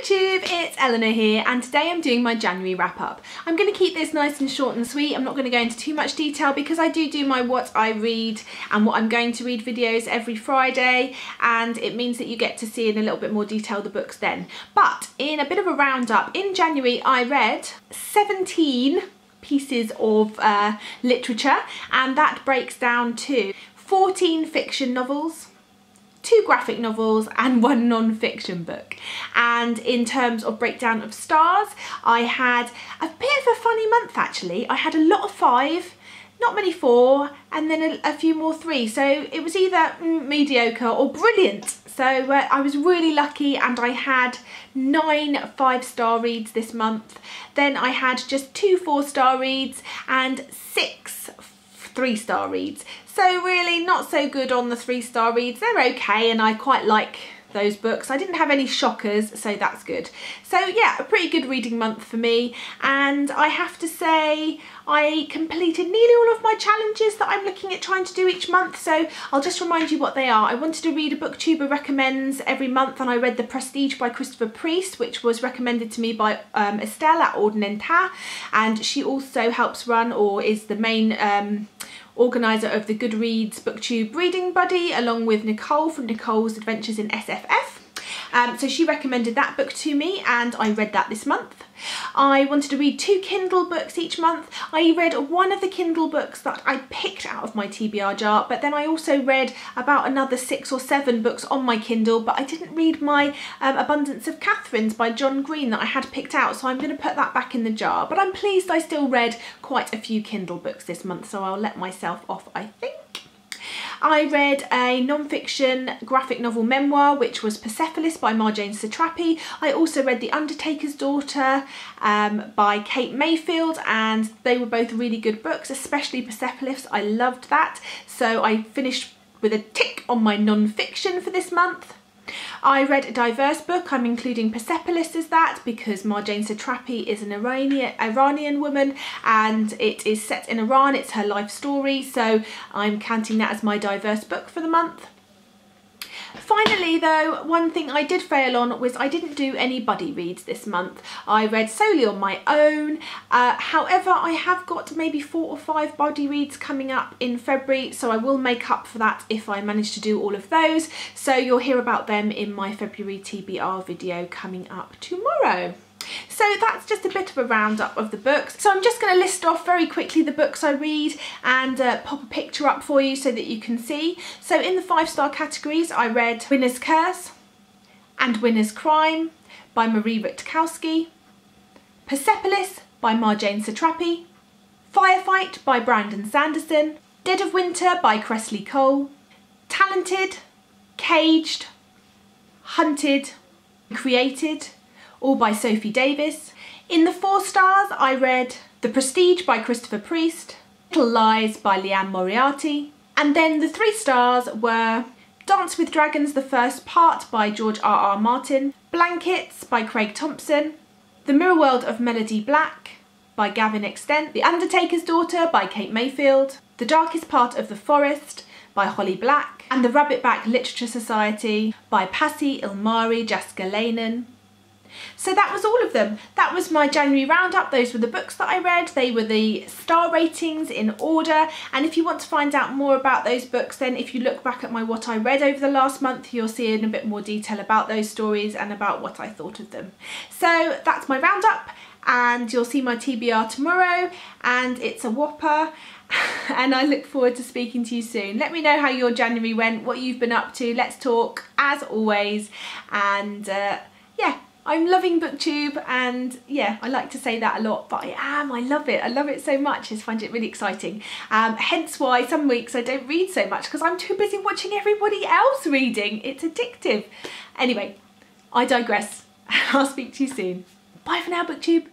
BookTube, it's Eleanor here, and today I'm doing my January wrap up. I'm going to keep this nice and short and sweet. I'm not going to go into too much detail because I do my what I read and what I'm going to read videos every Friday, and it means that you get to see in a little bit more detail the books then. But in a bit of a roundup, in January I read 17 pieces of literature, and that breaks down to 14 fiction novels, 2 graphic novels and 1 non-fiction book. And in terms of breakdown of stars, I had a bit of a funny month actually. I had a lot of 5, not many 4, and then a few more 3. So it was either mediocre or brilliant. So I was really lucky, and I had 9 5-star reads this month. Then I had just 2 4-star reads and 6 3-star reads. So really not so good on the 3-star reads. They're okay, and I quite like those books. I didn't have any shockers, so that's good. So yeah, a pretty good reading month for me, and I have to say I completed nearly all of my challenges that I'm looking at trying to do each month. So I'll just remind you what they are. I wanted to read a BookTuber recommends every month, and I read The Prestige by Christopher Priest, which was recommended to me by Estelle at Ordinenta, and she also helps run, or is the main organiser of the Goodreads BookTube Reading Buddy, along with Nicole from Nicole's Adventures in SFF. So she recommended that book to me, and I read that this month. I wanted to read 2 Kindle books each month. I read one of the Kindle books that I picked out of my TBR jar, but then I also read about another 6 or 7 books on my Kindle, but I didn't read my Abundance of Catherines by John Green that I had picked out, so I'm going to put that back in the jar. But I'm pleased I still read quite a few Kindle books this month, so I'll let myself off, I think. I read a non-fiction graphic novel memoir, which was Persepolis by Marjane Satrapi. I also read The Undertaker's Daughter by Kate Mayfield, and they were both really good books, especially Persepolis. I loved that. So I finished with a tick on my non-fiction for this month. I read a diverse book. I'm including Persepolis as that because Marjane Satrapi is an Iranian woman, and it is set in Iran. It's her life story, so I'm counting that as my diverse book for the month. Finally though, one thing I did fail on was I didn't do any buddy reads this month. I read solely on my own. However, I have got maybe 4 or 5 buddy reads coming up in February, so I will make up for that if I manage to do all of those. So you'll hear about them in my February TBR video coming up tomorrow. So that's just a bit of a roundup of the books. So I'm just going to list off very quickly the books I read and pop a picture up for you so that you can see. So in the 5-star categories, I read Winner's Curse and Winner's Crime by Marie Rutkowski, Persepolis by Marjane Satrapi, Firefight by Brandon Sanderson, Dead of Winter by Kresley Cole, Talented, Caged, Hunted, Created, all by Sophie Davis. In the 4 stars, I read The Prestige by Christopher Priest, Little Lies by Liane Moriarty, and then the 3 stars were Dance with Dragons, the first part by George R.R. Martin, Blankets by Craig Thompson, The Mirror World of Melody Black by Gavin Extent, The Undertaker's Daughter by Kate Mayfield, The Darkest Part of the Forest by Holly Black, and The Rabbitback Literature Society by Pasi Ilmari Jaskalainen. So that was all of them. That was my January roundup. Those were the books that I read. They were the star ratings in order. And if you want to find out more about those books, then if you look back at my what I read over the last month, you'll see in a bit more detail about those stories and about what I thought of them. So that's my roundup, and you'll see my TBR tomorrow, and it's a whopper. And I look forward to speaking to you soon. Let me know how your January went, what you've been up to. Let's talk as always. And yeah. I'm loving BookTube, and yeah, I like to say that a lot, but I love it. I love it so much. I just find it really exciting. Hence why some weeks I don't read so much, because I'm too busy watching everybody else reading. It's addictive. Anyway, I digress. I'll speak to you soon. Bye for now, BookTube.